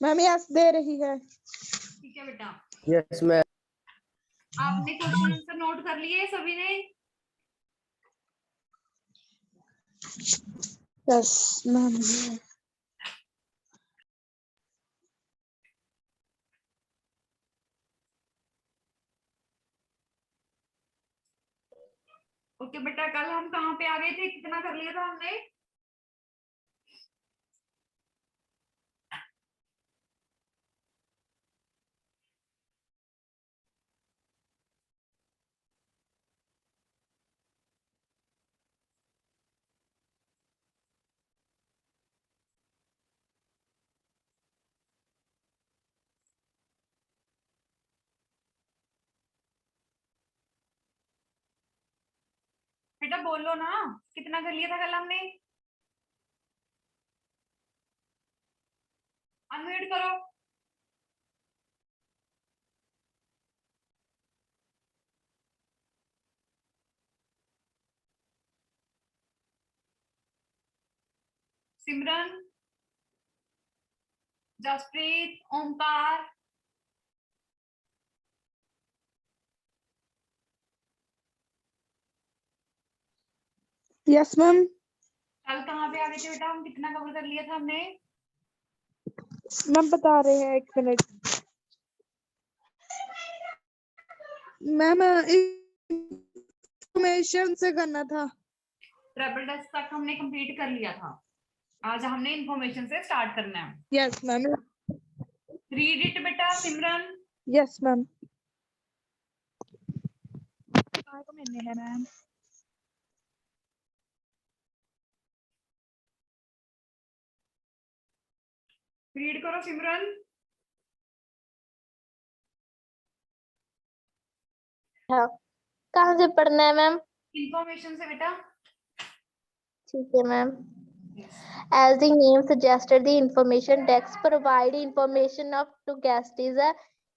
Ma'am yes they रही है। ठीक है बेटा, यस मैम। आपने क्वेश्चन आंसर नोट कर लिए सभी ने? Yes ma'am. ओके बेटा, कल हम कहाँ पे आ गए थे? कितना कर लिया था हमने? बेटा बोलो ना, कितना कर लिया था कल हमने? अनम्यूट करो। सिमरन, जसप्रीत, ओमकार, यस मैम। कल कहाँ पे आ गए थे बेटा? हम कितना कवर कर लिया था हमने? मैम बता रहे हैं, एक मिनट। मैम इंफॉर्मेशन से करना था। ट्रिपल टेस्ट तक हमने कंप्लीट कर लिया था। आज हमने इंफॉर्मेशन से स्टार्ट करना है। Yes ma'am. रीड इट बेटा सिमरन। Yes ma'am. मैंने है मैम। रीड करो सिमरन। हाँ, कहाँ से पढ़ना है मैम? इंफॉर्मेशन से बेटा। ठीक है ma'am. As the name suggested, the information desk provide information of to guests.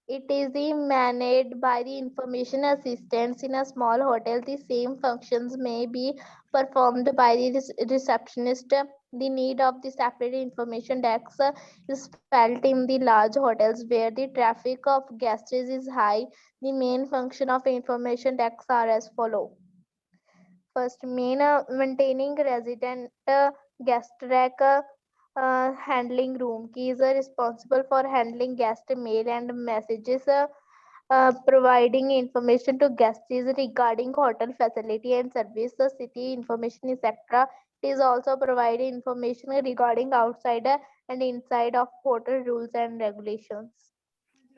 It is managed by the information assistants in a small hotel. The same functions may be performed by the receptionist. The need of the separate information desk is felt in the large hotels where the traffic of guests is high. The main function of information desks are as follow. First, maintaining resident guest rack, handling room keys, responsible for handling guest mail and messages, providing information to guests regarding hotel facility and service, city information, etc. It is also providing information regarding outside and inside of hotel rules and regulations.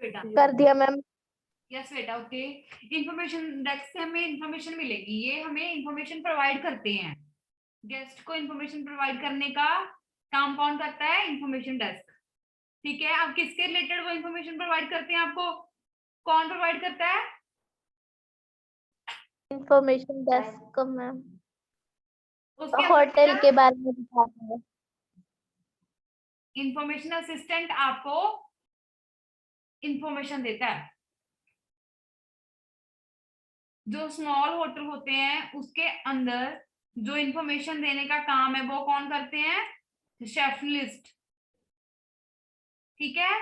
बेटा कर दिया ma'am. Yes बेटा, okay. Information desk से हमें information मिलेगी। ये हमें information provide करते हैं। गेस्ट को इंफॉर्मेशन प्रोवाइड करने का काम कौन करता है? Information desk. ठीक है, अब किसके रिलेटेड वो इंफॉर्मेशन प्रोवाइड करते हैं? आपको कौन प्रोवाइड करता है? इंफॉर्मेशन डेस्क मैम उसके होटल के बारे में बताते हैं। इंफॉर्मेशन असिस्टेंट आपको इंफॉर्मेशन देता है। जो स्मॉल होटल होते हैं उसके अंदर जो इंफॉर्मेशन देने का काम है वो कौन करते हैं? रिसेप्शनिस्ट। ठीक है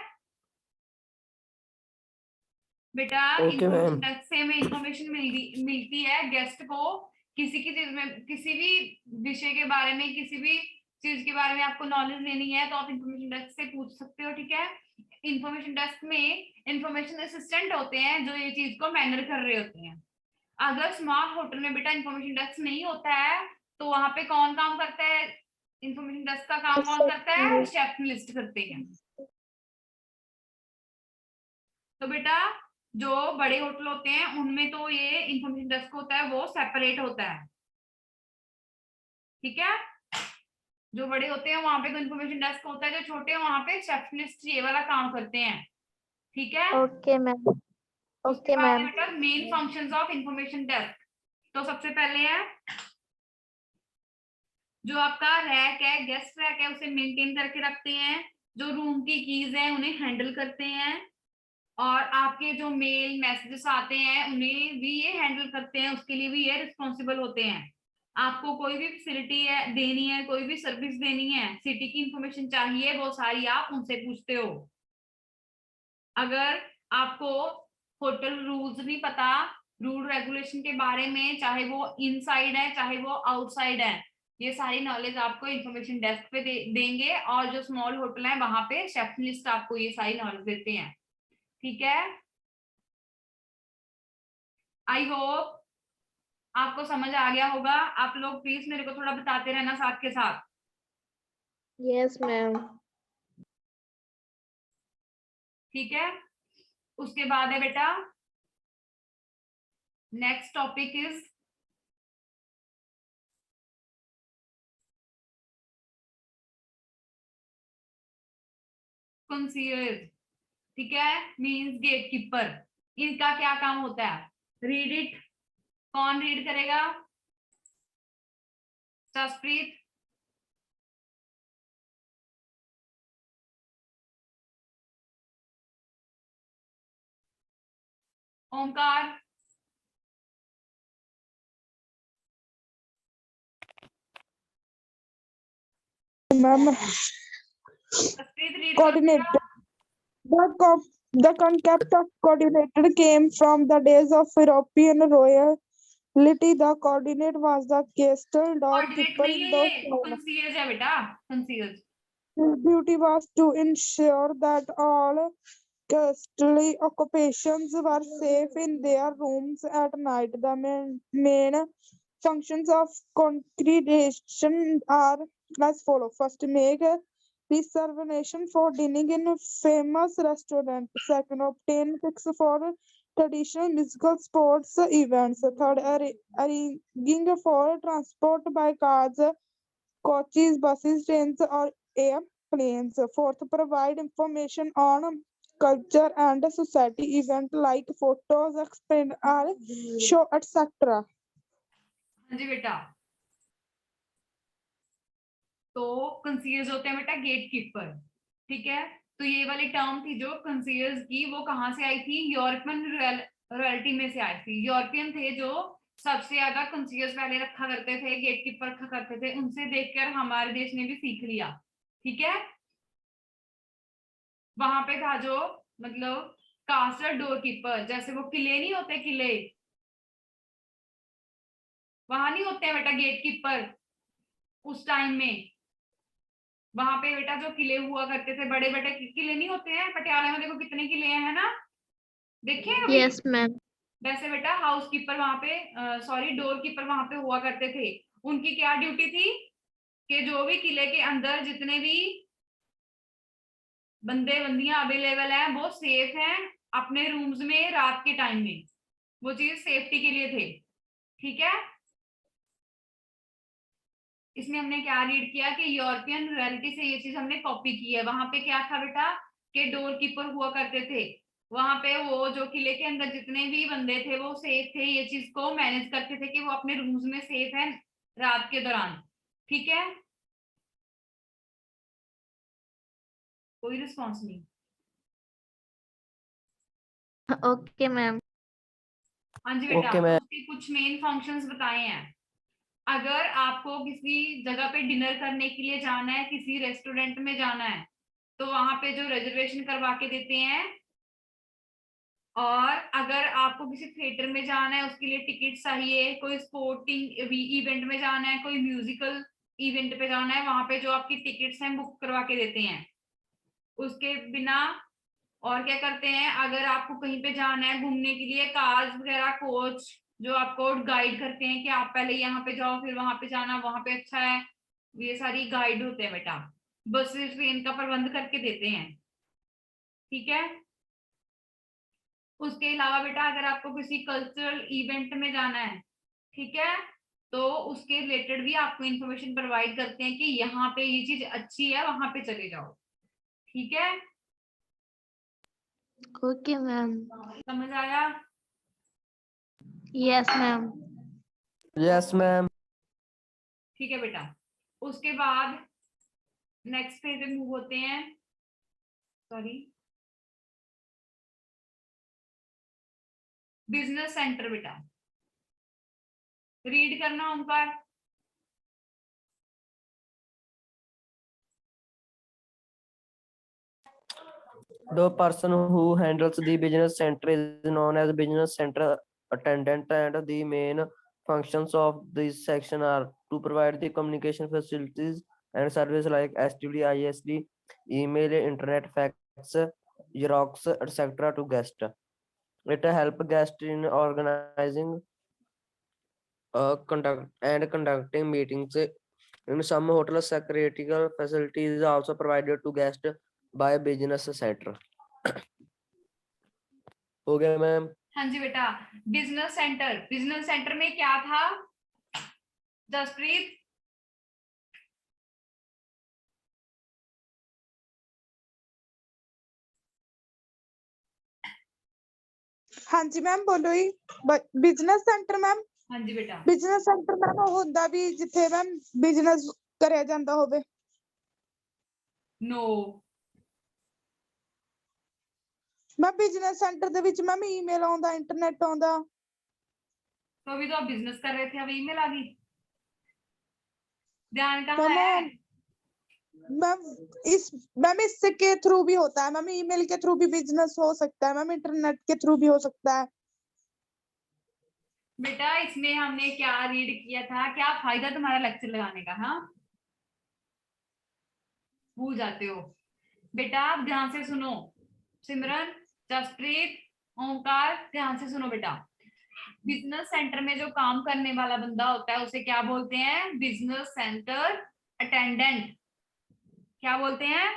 बेटा, इंफॉर्मेशन डेस्क से हमें इंफॉर्मेशन मिलती है गेस्ट को। किसी की चीज में, किसी भी विषय के बारे में, किसी भी चीज के बारे में आपको नॉलेज लेनी है तो आप इंफॉर्मेशन डेस्क से पूछ सकते हो। ठीक है, इंफॉर्मेशन डेस्क में इंफॉर्मेशन असिस्टेंट होते हैं जो ये चीज को मैनेज कर रहे होते हैं। अगर स्मॉल होटल में बेटा इंफॉर्मेशन डेस्क नहीं होता है तो वहां पे कौन काम करता है? इंफॉर्मेशन डेस्क का काम कौन करता है? रिसेप्शनिस्ट करते हैं। तो बेटा जो बड़े होटल होते हैं उनमें तो ये इंफॉर्मेशन डेस्क होता है वो सेपरेट होता है। ठीक है, जो बड़े होते हैं वहां पे तो इंफॉर्मेशन डेस्क होता है, जो छोटे हैं वहां पे रिसेप्शनिस्ट ये वाला काम करते हैं। ठीक है, ओके मैम। उसके ओके बाद मैम। बेटा main functions of information desk. तो सबसे पहले है जो आपका रैक है, गेस्ट रैक है, उसे मेंटेन करके रखते हैं। जो रूम की कीज है उन्हें हैंडल करते हैं। और आपके जो मेल मैसेजेस आते हैं उन्हें भी ये हैंडल करते हैं, उसके लिए भी ये रिस्पॉन्सिबल होते हैं। आपको कोई भी फैसिलिटी है देनी है, कोई भी सर्विस देनी है, सिटी की इंफॉर्मेशन चाहिए, वो सारी आप उनसे पूछते हो। अगर आपको होटल रूल्स नहीं पता, रूल रेगुलेशन के बारे में, चाहे वो इनसाइड है चाहे वो आउटसाइड है, ये सारी नॉलेज आपको इंफॉर्मेशन डेस्क पे देंगे, और जो स्मॉल होटल है वहां पे शेफलिस्ट आपको ये सारी नॉलेज देते हैं। ठीक है, आई होप आपको समझ आ गया होगा। आप लोग प्लीज मेरे को थोड़ा बताते रहना साथ के साथ। Yes, ma'am. ठीक है, उसके बाद है बेटा नेक्स्ट टॉपिक इज कंसीयर्स। ठीक है, मींस गेटकीपर। इनका क्या काम होता है? Read it. कौन रीड करेगा? Jaspreet. Omkar. Ma'am Jaspreet read coordinator. The concept of coordinator came from the days of European royalty. The coordinate was the castle coordinate doorkeeper नहीं in है, those ये times. कंसीयर्स है बेटा, कंसीयर्स। His duty was to ensure that all costly occupations were safe in their rooms at night. The main functions of congregation are as follows. First, make a reservation for dining in a famous restaurant. Second, obtain tickets for traditional musical sports events. Third, arranging for transport by cars, coaches, buses, trains, or airplanes. Fourth, provide information on culture and society event like photos, explain or show, etc. हाँ जी बेटा, तो कंसीयर्स होते हैं बेटा gatekeeper. ठीक है, तो ये वाली टर्म थी जो कंसीयर्स की, वो कहाँ से आई थी? यूरोपियन रॉयल्टी में से आई थी। यूरोपियन थे जो सबसे ज्यादा कंसीयर्स पहले रखा करते थे, गेटकीपर रखा करते थे, उनसे देखकर हमारे देश ने भी सीख लिया। ठीक है, वहां पे था जो मतलब कास्टर डोर कीपर, जैसे वो किले नहीं होते, किले वहां नहीं होते हैं बेटा गेटकीपर उस टाइम में। वहां पे बेटा जो किले हुआ करते थे, बड़े बड़े किले नहीं होते हैं, पटियाला में देखो कितने किले हैं, है ना, देखे हैं कभी? Yes, ma'am. वैसे बेटा हाउस कीपर वहां पे, सॉरी डोर कीपर वहां पे हुआ करते थे। उनकी क्या ड्यूटी थी कि जो भी किले के अंदर जितने भी बंदे बंदियां अवेलेबल हैं वो सेफ हैं अपने रूम्स में रात के टाइम में, वो चीज सेफ्टी के लिए थे। ठीक है, इसमें हमने क्या रीड किया कि यूरोपियन रॉयल्टी से ये चीज हमने कॉपी की है। वहां पे क्या था बेटा कि डोर कीपर हुआ करते थे, वहां पे वो जो किले के अंदर जितने भी बंदे थे वो सेफ थे, ये चीज को मैनेज करते थे कि वो अपने रूम्स में सेफ है रात के दौरान। ठीक है, कोई रिस्पॉन्स नहीं। Okay, ma'am. हाँ जी बेटा, ओके मैम। उसके कुछ मेन फंक्शंस बताए हैं। अगर आपको किसी जगह पे डिनर करने के लिए जाना है, किसी रेस्टोरेंट में जाना है, तो वहां पे जो रिजर्वेशन करवा के देते हैं, और अगर आपको किसी थिएटर में जाना है उसके लिए टिकट चाहिए, कोई स्पोर्टिंग इवेंट में जाना है, कोई म्यूजिकल इवेंट पे जाना है, वहां पे जो आपकी टिकट्स हैं बुक करवा के देते हैं। उसके बिना और क्या करते हैं, अगर आपको कहीं पे जाना है घूमने के लिए, कार्स वगैरह, कोच जो आपको गाइड करते हैं कि आप पहले यहाँ पे जाओ फिर वहां पे जाना, वहां पे अच्छा है, ये सारी गाइड होते हैं बेटा। बसेस ट्रेन का प्रबंध करके देते हैं। ठीक है, उसके अलावा बेटा अगर आपको किसी कल्चरल इवेंट में जाना है, ठीक है, तो उसके रिलेटेड भी आपको इंफॉर्मेशन प्रोवाइड करते हैं कि यहाँ पे ये चीज अच्छी है, वहां पे चले जाओ। ठीक है, Okay, ma'am. समझ आया? Yes, ma'am. Yes ma'am. ठीक है बेटा, उसके बाद नेक्स्ट पेज पे मूव होते हैं। सॉरी, बिजनेस सेंटर बेटा रीड करना Omkar. The person who handles the business center is known as business center attendant, and the main functions of this section are to provide the communication facilities and service like STD, ISD, email, internet, fax, Xerox, etc. to guests. It help guests in organizing, conducting meetings. In some hotels, critical facilities is also provided to guests by business center. हो गया ma'am? हाँ जी बेटा, business centre में क्या था जसप्रीत? हाँ जी ma'am बोलो ही। Business centre ma'am, हाँ जी बेटा, ਬਿਜ਼ਨਸ ਸੈਂਟਰ ਮੈਮ ਉਹ ਹੁੰਦਾ ਵੀ ਜਿੱਥੇ ਮੈਮ ਬਿਜ਼ਨਸ ਕਰਿਆ ਜਾਂਦਾ ਹੋਵੇ। नो ਮੈਂ ਬਿਜ਼ਨਸ ਸੈਂਟਰ ਦੇ ਵਿੱਚ ਮੈਮ ਈਮੇਲ ਆਉਂਦਾ, ਇੰਟਰਨੈਟ ਆਉਂਦਾ। तो अभी तो आप बिजनेस कर रहे थे, अब ईमेल आ गई। ध्यान कहाँ मैम है? मैम इसके थ्रू भी होता है मैम, ईमेल के थ्रू भी बिजनेस हो सकता है मैम, इंटरनेट के थ्रू भी हो सकता है। बेटा इसमें हमने क्या रीड किया था, क्या फायदा तुम्हारा लेक्चर लगाने का? हाँ, भूल जाते हो बेटा। आप ध्यान से सुनो, सिमरन, जसप्रीत, ओंकार, ध्यान से सुनो बेटा। बिजनेस सेंटर में जो काम करने वाला बंदा होता है उसे क्या बोलते हैं? Business centre attendant. क्या बोलते हैं?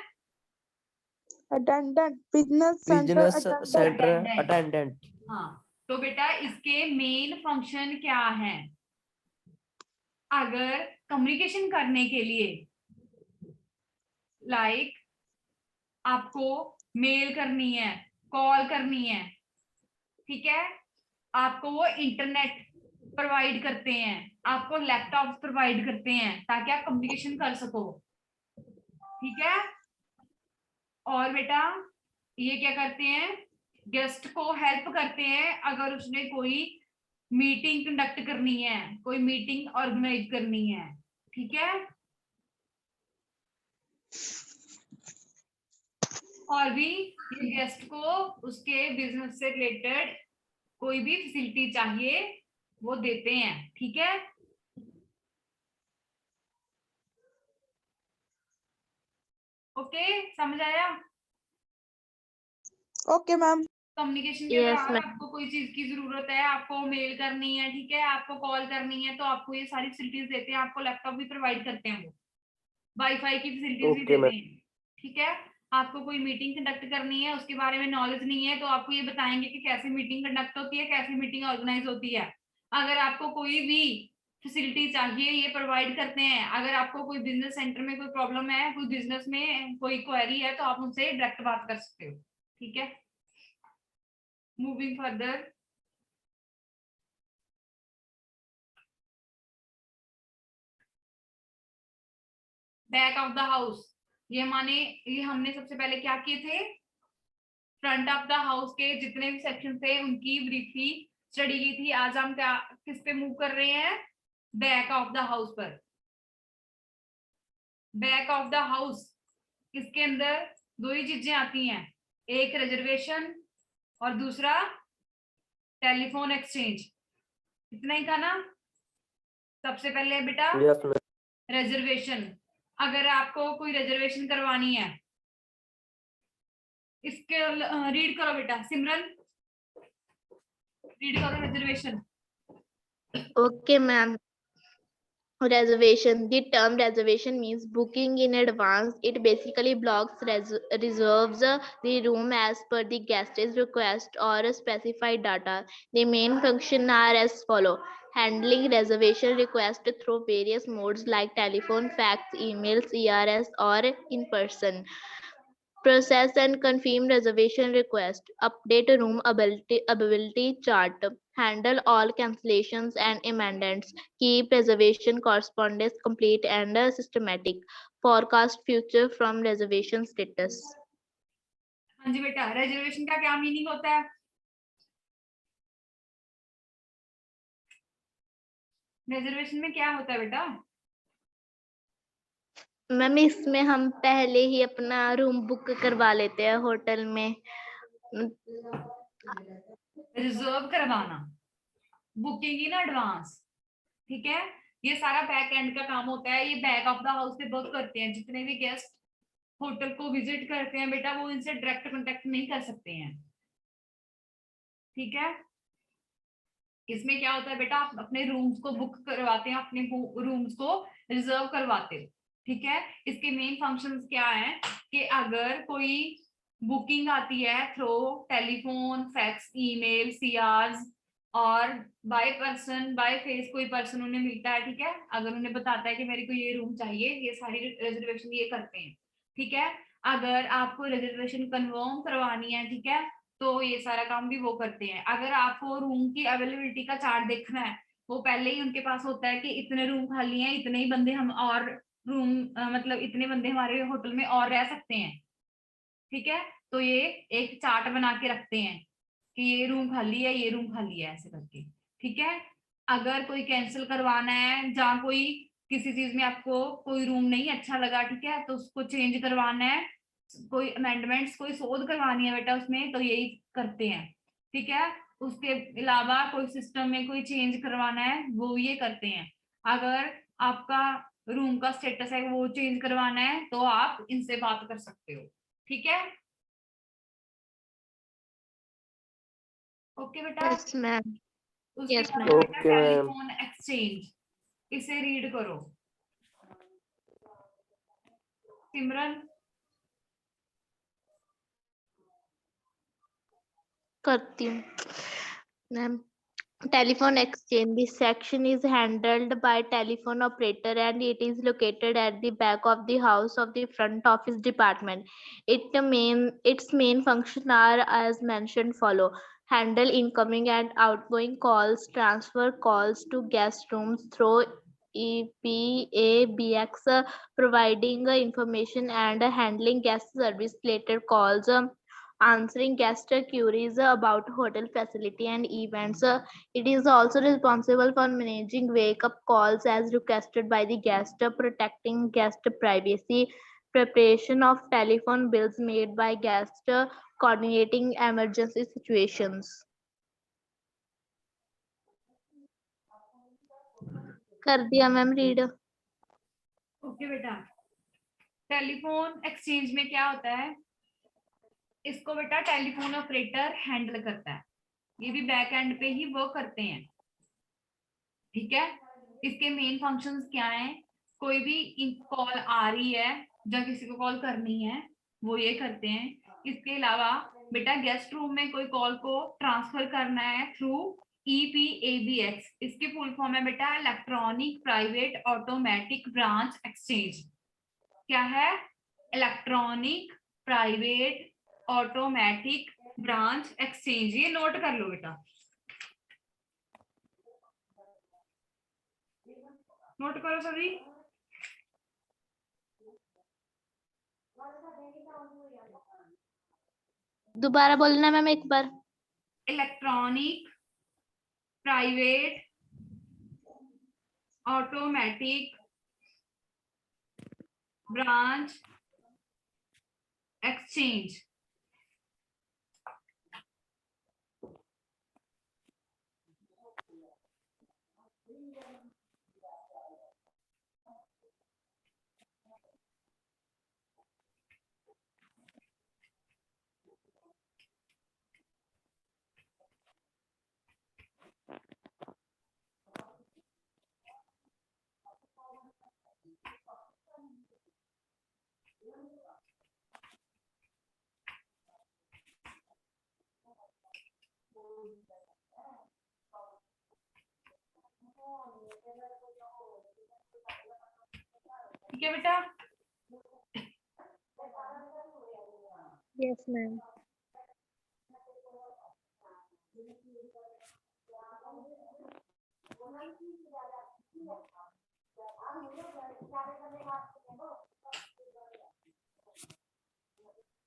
Attendant, business business centre centre attendant. हाँ, तो बेटा इसके मेन फंक्शन क्या है? अगर कम्युनिकेशन करने के लिए, लाइक आपको मेल करनी है, कॉल करनी है, ठीक है, आपको वो इंटरनेट प्रोवाइड करते हैं, आपको लैपटॉप प्रोवाइड करते हैं ताकि आप कम्युनिकेशन कर सको, ठीक है। और बेटा ये क्या करते हैं? गेस्ट को हेल्प करते हैं अगर उसने कोई मीटिंग कंडक्ट करनी है, कोई मीटिंग ऑर्गेनाइज करनी है, ठीक है। और भी ये गेस्ट को उसके बिजनेस से रिलेटेड कोई भी फैसिलिटी चाहिए वो देते हैं, ठीक है। ओके, समझ आया? Okay ma'am. कम्युनिकेशन के Yes, दौरान ma'am. आपको कोई चीज की जरूरत है, आपको मेल करनी है, ठीक है, आपको कॉल करनी है, तो आपको ये सारी फैसिलिटीज देते हैं। आपको लैपटॉप भी प्रोवाइड करते हैं, वो वाईफाई की फैसिलिटीज भी ओके देते मैम। हैं, ठीक है। आपको कोई मीटिंग कंडक्ट करनी है, उसके बारे में नॉलेज नहीं है, तो आपको ये बताएंगे कि कैसे मीटिंग कंडक्ट होती है, कैसे मीटिंग ऑर्गेनाइज होती है। अगर आपको कोई भी फैसिलिटी चाहिए ये प्रोवाइड करते हैं। अगर आपको कोई बिजनेस सेंटर में कोई प्रॉब्लम है, कोई बिजनेस में कोई क्वेरी है, तो आप उनसे डायरेक्ट बात कर सकते हो, ठीक है। Moving further, back of the house, ये माने ये हमने सबसे पहले क्या किए थे? फ्रंट ऑफ द हाउस के जितने भी सेक्शन थे उनकी ब्रीफली स्टडी की थी। आज हम क्या किस पे मूव कर रहे हैं? बैक ऑफ द हाउस पर। बैक ऑफ द हाउस, इसके अंदर दो ही चीजें आती हैं, एक रिजर्वेशन और दूसरा टेलीफोन एक्सचेंज। इतना ही था ना? सबसे पहले बेटा यस मैम। रिजर्वेशन, अगर आपको कोई रिजर्वेशन करवानी है, इसके रीड करो बेटा, सिमरन रीड करो reservation. Okay, ma'am. Reservation. The term reservation means booking in advance. It basically blocks reserves the room as per the guest's request or specified data. The main function are as follow: handling reservation request through various modes like telephone, fax, emails, ERS, or in person. Process and confirm reservation request. Update room availability chart. Handle all cancellations and amendments. Keep reservation correspondence complete and systematic. Forecast future from reservation status. हाँ जी बेटा, reservation का क्या meaning होता है? Reservation में क्या होता है बेटा? मैम इसमें हम पहले ही अपना रूम बुक करवा लेते हैं होटल में। रिजर्व करवाना, बुकिंग इन एडवांस, ठीक है। ये सारा बैक एंड का काम होता है, ये बैक ऑफ द हाउस पे वर्क करते हैं। जितने भी गेस्ट होटल को विजिट करते हैं बेटा, वो इनसे डायरेक्ट कांटेक्ट नहीं कर सकते हैं, ठीक है। इसमें क्या होता है बेटा, आप अपने रूम्स को बुक करवाते हैं, अपने रूम्स को रिजर्व करवाते हो, ठीक है। इसके मेन फंक्शंस क्या है कि अगर कोई बुकिंग आती है थ्रू टेलीफोन, फैक्स, ईमेल, सीआरस और बाय पर्सन, बाय फेस कोई पर्सन उन्हें मिलता है, ठीक है। अगर उन्हें बताता है कि मेरे को ये रूम चाहिए, ये सारी रिजर्वेशन ये करते हैं, ठीक है। अगर आपको रिजर्वेशन कन्फर्म करवानी है, ठीक है, तो ये सारा काम भी वो करते हैं। अगर आपको रूम की अवेलेबिलिटी का चार्ट देखना है, वो पहले ही उनके पास होता है कि इतने रूम खाली हैं, इतने ही बंदे हम और रूम मतलब इतने बंदे हमारे होटल में और रह सकते हैं, ठीक है। तो ये एक चार्ट बना के रखते हैं कि ये रूम खाली है, ये रूम खाली है, ऐसे करके, ठीक है। अगर कोई कैंसिल करवाना है, जहाँ कोई किसी चीज में आपको कोई रूम नहीं अच्छा लगा, ठीक है, तो उसको चेंज करवाना है, कोई अमेंडमेंट्स, कोई शोध करवानी है बेटा उसमें, तो यही करते हैं, ठीक है। उसके अलावा कोई सिस्टम में कोई चेंज करवाना है, वो ये करते हैं। अगर आपका रूम का स्टेटस है वो चेंज करवाना है, तो आप इनसे बात कर सकते हो, ठीक है। ओके बेटा। Yes ma'am. उसके Yes, बाद ma'am. बेटा Okay, ma'am. टेलीफोन एक्सचेंज, इसे रीड करो सिमरन। करती हूँ ma'am. Telephone exchange. This section is handled by telephone operator and it is located at the back of the house of the front office department. Its main function are as mentioned follow. Handle incoming and outgoing calls, transfer calls to guest rooms through EPABX, providing information and handling guest service related calls, answering guest queries about hotel facility and events. It is also responsible for managing wake-up calls as requested by the guest, protecting guest privacy, preparation of telephone bills made by guest, coordinating emergency situations. कर दिया ma'am read. Okay बेटा। Telephone exchange में क्या होता है, इसको बेटा telephone operator handle करता है, ये भी बैक एंड पे ही वर्क करते हैं, ठीक है। इसके मेन फंक्शंस क्या हैं, कोई भी कॉल आ रही है, जब किसी को कॉल करनी है, वो ये करते हैं। इसके अलावा बेटा गेस्ट रूम में कोई कॉल को ट्रांसफर करना है थ्रू EPABX, इसके फुल फॉर्म है बेटा electronic private automatic branch exchange. क्या है, electronic private automatic branch exchange, ये नोट कर लो बेटा, नोट करो सभी। दोबारा बोलना मैम एक बार। Electronic private automatic branch exchange. ठीक है बेटा। Yes ma'am.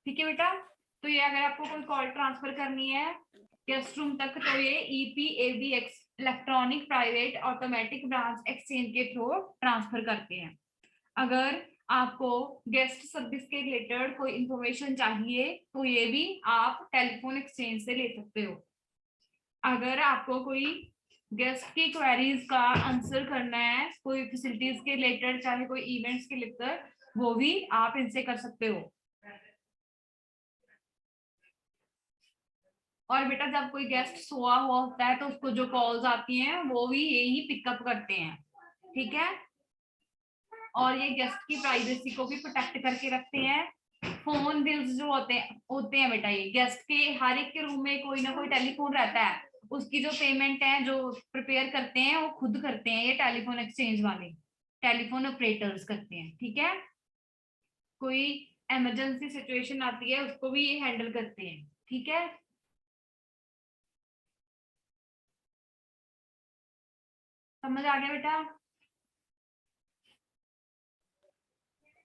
ठीक है बेटा। तो ये अगर आपको कोई कॉल ट्रांसफर करनी है गेस्ट रूम तक, तो ये EPABX electronic private automatic branch exchange के थ्रू ट्रांसफर करते हैं। अगर आपको गेस्ट सर्विस के रिलेटेड कोई इंफॉर्मेशन चाहिए तो ये भी आप टेलीफोन एक्सचेंज से ले सकते हो। अगर आपको कोई गेस्ट की क्वेरीज का आंसर करना है, कोई फैसिलिटीज के रिलेटेड, चाहे कोई इवेंट्स के लेकर, वो भी आप इनसे कर सकते हो। और बेटा जब कोई गेस्ट सोया हुआ होता है तो उसको जो कॉल्स आती हैं वो भी यही पिकअप करते हैं, ठीक है। और ये गेस्ट की प्राइवेसी को भी प्रोटेक्ट करके रखते हैं। फोन बिल्स जो होते हैं बेटा, ये गेस्ट के हर एक के रूम में कोई ना कोई टेलीफोन रहता है, उसकी जो पेमेंट है जो प्रिपेयर करते हैं वो खुद करते हैं ये टेलीफोन एक्सचेंज वाले, टेलीफोन ऑपरेटर्स करते हैं, ठीक है। कोई इमरजेंसी सिचुएशन आती है उसको भी ये हैंडल करते हैं, ठीक है। समझ आ गया बेटा?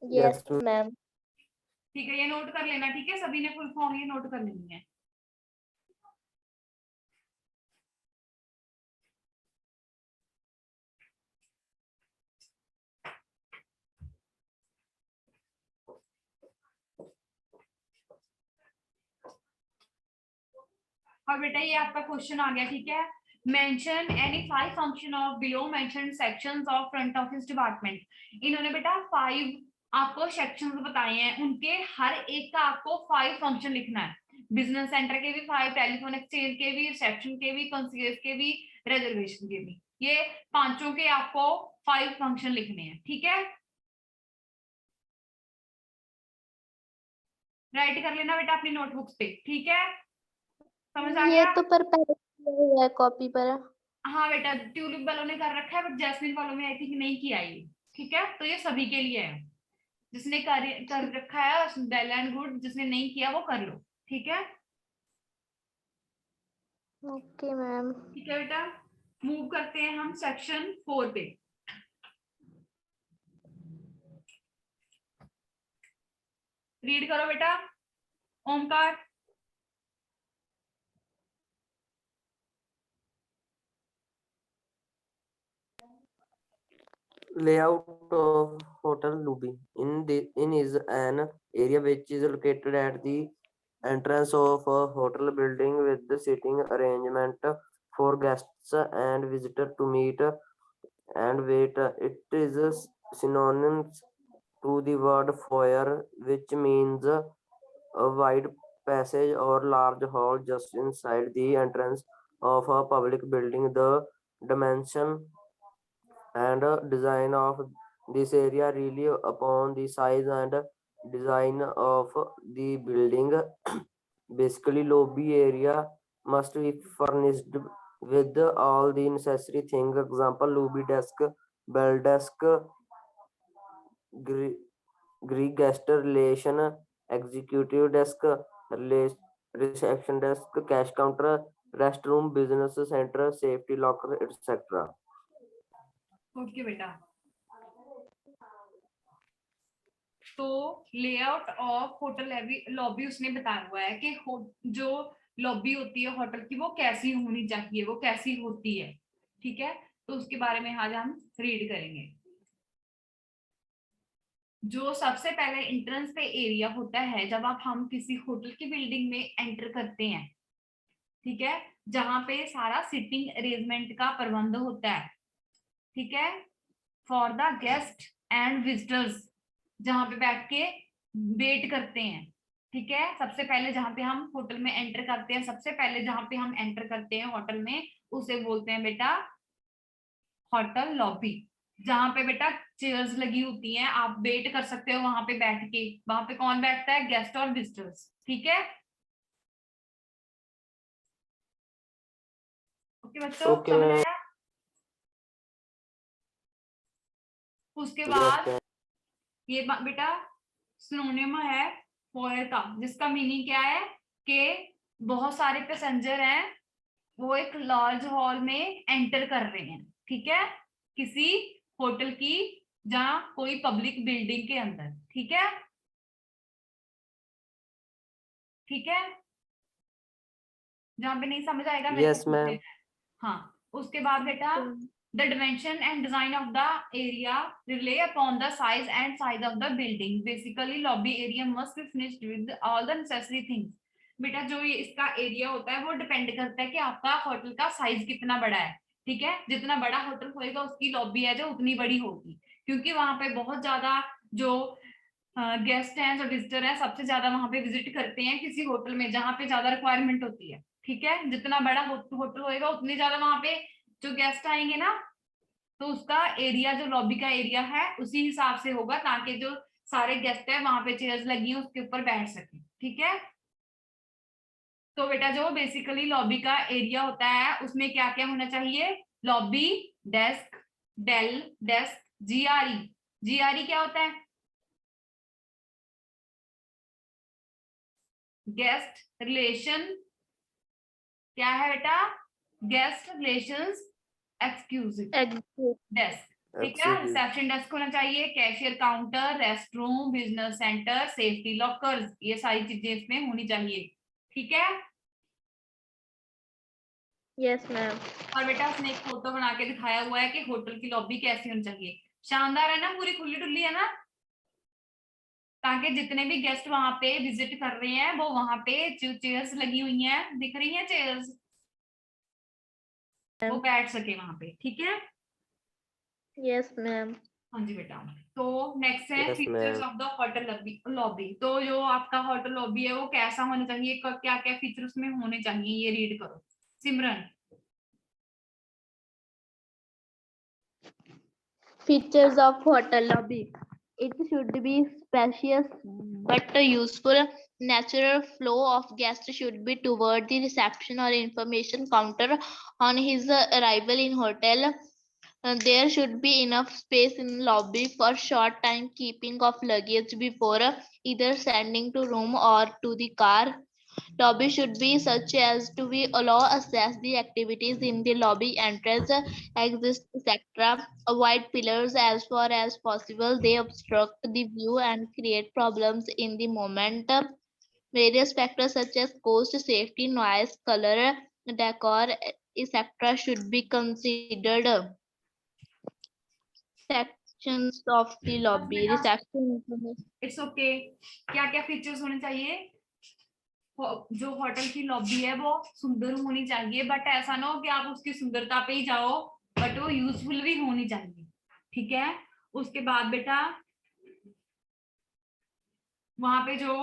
Yes, ma'am. ठीक है, ये नोट कर लेना, ठीक है। सभी ने फुल फॉर्म ये नोट कर लेनी है। और बेटा ये आपका क्वेश्चन आ गया, ठीक है। Mention any 5 function of below mentioned sections of front office department. इन्होंने बेटा 5 आपको सेक्शंस बताए हैं, उनके हर एक का आपको 5 फंक्शन लिखना है। बिजनेस सेंटर के भी 5, टेलीफोन एक्सचेंज के भी, रिसेप्शन के भी, कंसीयर्ज के भी, रिजर्वेशन के भी, ये पांचों के आपको 5 फंक्शन लिखने हैं, ठीक है। राइट कर लेना बेटा अपनी नोटबुक्स पे, ठीक है। समझ आ ये गया? तो पर पहले किया हुआ है कॉपी पर। हाँ बेटा, ट्यूलिप वालों ने कर रखा है बट जैस्मिन वालों ने आई थिंक नहीं किया ये, ठीक है। तो ये सभी के लिए है, जिसने कर रखा है वेल एंड गुड, जिसने नहीं किया वो कर लो, ठीक है। Okay ma'am. ठीक है बेटा, मूव करते हैं हम सेक्शन 4 पे। रीड करो बेटा Omkar. Layout of hotel lobby in is an area which is located at the entrance of a hotel building with the seating arrangement for guests and visitors to meet and wait. It is a synonym to the word foyer, which means a wide passage or large hall just inside the entrance of a public building. The dimension and design of this area really upon the size and design of the building. Basically, lobby area must be furnished with all the necessary things. Example: lobby desk, bell desk, Greek guest relation, executive desk, reception desk, cash counter, restroom, business center, safety locker, etc. Okay बेटा, तो layout of hotel lobby उसने बताया हुआ है कि जो lobby होती है होटल की वो कैसी होनी चाहिए, वो कैसी होती है, ठीक है। तो उसके बारे में आज हम रीड करेंगे। जो सबसे पहले एंट्रेंस पे एरिया होता है जब हम किसी होटल की बिल्डिंग में एंटर करते हैं, ठीक है, जहां पे सारा सिटिंग अरेंजमेंट का प्रबंध होता है, ठीक है, for the guest and visitors, जहां पे बैठ के वेट करते हैं, ठीक है। सबसे पहले जहां पे हम होटल में एंटर करते हैं, सबसे पहले जहां पे हम एंटर करते हैं होटल में, उसे बोलते हैं बेटा होटल लॉबी। जहां पे बेटा चेयर्स लगी होती हैं, आप वेट कर सकते हो वहां पे बैठ के। वहां पे कौन बैठता है? गेस्ट और विजिटर्स, ठीक है। ओके बच्चों, Okay, समझ ma'am. आया? उसके बाद ये बेटा सिनोनिम है फोयर का, जिसका मीनिंग क्या है कि बहुत सारे पैसेंजर हैं, वो एक लार्ज हॉल में एंटर कर रहे हैं, ठीक है, किसी होटल की जहां कोई पब्लिक बिल्डिंग के अंदर, ठीक है, ठीक है। जहां पे नहीं समझ आएगा मेरे Yes, को पूछ ma'am. लेना है। हाँ, उसके बाद बेटा The dimension and design of the area rely upon the size of the building. Basically, lobby area must be finished with all the necessary things. बेटा जो ये इसका एरिया होता है वो डिपेंड करता है कि आपका होटल का साइज कितना बड़ा है, ठीक है। जितना बड़ा होटल होएगा उसकी लॉबी है जो उतनी बड़ी होगी, क्योंकि वहां पे बहुत ज्यादा जो गेस्ट हैं, जो विजिटर हैं, सबसे ज्यादा वहां पे विजिट करते हैं किसी होटल में जहाँ पे ज्यादा रिक्वायरमेंट होती है, ठीक है। जितना बड़ा होटल होएगा उतनी ज्यादा वहां पे जो गेस्ट आएंगे ना, तो उसका एरिया जो लॉबी का एरिया है उसी हिसाब से होगा, ताकि जो सारे गेस्ट है वहां पे चेयर्स लगी हैं उसके ऊपर बैठ सके, ठीक है। तो बेटा जो बेसिकली लॉबी का एरिया होता है उसमें क्या क्या होना चाहिए? लॉबी, डेस्क, डेल डेस्क, जीआरई। जीआरई क्या होता है? Guest relation. क्या है बेटा? गेस्ट रिलेशंस एक्सक्लूसिव डेस्क, ठीक है। रिसेप्शन डेस्क होना चाहिए, cashier counter, rest room, business centre, safety lockers, ये सारी चीजें इसमें होनी चाहिए, ठीक है। Yes ma'am. और बेटा उसने एक फोटो बना के दिखाया हुआ है कि होटल की लॉबी कैसी होनी चाहिए। शानदार है ना, पूरी खुली डुली है ना, ताकि जितने भी गेस्ट वहां पे विजिट कर रहे हैं वो वहां पे जो चेयर्स लगी हुई हैं, दिख रही हैं चेयर्स, वो बैठ सके वहां पे, ठीक है। Yes ma'am. हाँ जी बेटा। तो नेक्स्ट है Yes, features ma'am. Of the hotel lobby. तो जो आपका होटल लॉबी है वो कैसा होना चाहिए, क्या क्या फीचर उसमें होने चाहिए, ये रीड करो सिमरन। Features of hotel lobby. It should be spacious but useful. Natural flow of guests should be toward the reception or information counter on his arrival in hotel. There should be enough space in lobby for short time keeping of luggage before either sending to room or to the car. Lobby should be such as to be allow access the activities in the lobby, entrance, exit, etc. Avoid pillars as far as possible. They obstruct the view and create problems in the moment. Various factors such as cost, safety, noise, color, decor, etc. should be considered. Sections of the lobby. Reception information. It's okay. क्या क्या features होने चाहिए? जो hotel की lobby है वो सुंदर होनी चाहिए, बट ऐसा ना हो कि आप उसकी सुंदरता पे ही जाओ, बट वो यूजफुल भी होनी चाहिए, ठीक है। उसके बाद बेटा वहां पे जो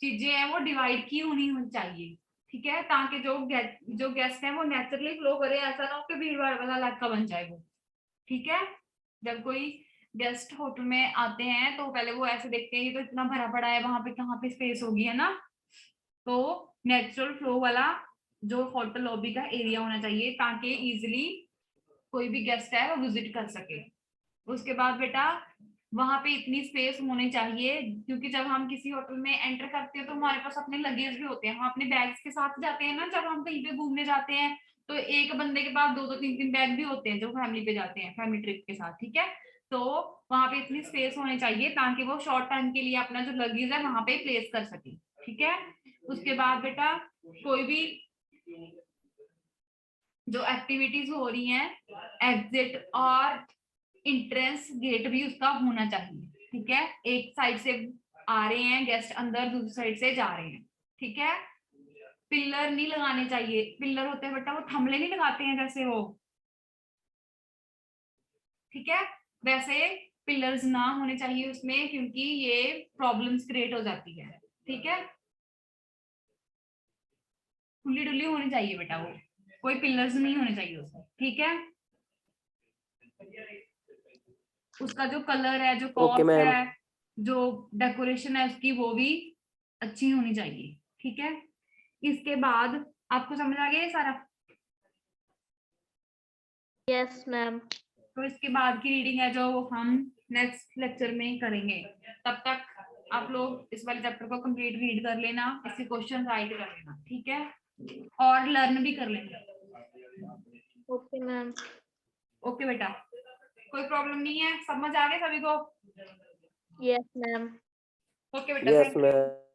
चीजें हैं वो डिवाइड की होनी चाहिए, ठीक है, ताकि जो गेस्ट है वो नेचुरली फ्लो करे, ऐसा ना हो कि भीड़ भाड़ वाला इलाका बन जाए वो, ठीक है। जब कोई गेस्ट होटल में आते हैं तो पहले वो ऐसे देखते हैं ये तो इतना भरा पड़ा है, वहां पे कहाँ पे स्पेस होगी, है ना। तो नेचुरल फ्लो वाला जो होटल लॉबी का एरिया होना चाहिए, ताकि इजिली कोई भी गेस्ट है वो विजिट कर सके। उसके बाद बेटा वहां पे इतनी स्पेस होनी चाहिए, क्योंकि जब हम किसी होटल में एंटर करते हैं तो हमारे पास अपने लगेज भी होते हैं, हम अपने बैग्स के साथ जाते हैं ना, जब हम कहीं पे घूमने जाते हैं तो एक बंदे के पास 2-2 3-3 बैग भी होते हैं जो फैमिली पे जाते हैं, फैमिली ट्रिप के साथ, ठीक है। तो वहां पे इतनी स्पेस होनी चाहिए ताकि वो शॉर्ट टाइम के लिए अपना जो लगेज है वहां पे प्लेस कर सके, ठीक है। उसके बाद बेटा कोई भी जो एक्टिविटीज हो रही हैं, एग्जिट और इंट्रेंस गेट भी उसका होना चाहिए, ठीक है। एक साइड से आ रहे हैं गेस्ट अंदर, दूसरी साइड से जा रहे हैं, ठीक है। पिलर नहीं लगाने चाहिए, पिलर होते हैं बेटा वो थमले नहीं लगाते हैं जैसे वो, ठीक है, वैसे पिलर्स ना होने चाहिए उसमें, क्योंकि ये प्रॉब्लम्स क्रिएट हो जाती है, ठीक है। खुली डुली होनी चाहिए बेटा वो, कोई पिलर्स नहीं होने चाहिए उसमें, ठीक है। उसका जो कलर है, जो Okay, कॉस्ट ma'am. है, जो डेकोरेशन है उसकी, वो भी अच्छी होनी चाहिए, ठीक है। इसके बाद आपको समझ आ गया ये सारा? Yes ma'am. तो इसके बाद की रीडिंग है जो हम नेक्स्ट लेक्चर में करेंगे, तब तक आप लोग इस वाले चैप्टर को कंप्लीट रीड कर लेना, इसके क्वेश्चन राइट कर लेना, ठीक है, और लर्न भी कर लेना। Okay ma'am. ओके बेटा, कोई प्रॉब्लम नहीं है, समझ आ गया सभी को? Yes ma'am. ओके बेटा, Yes, थैंक यू। ma'am.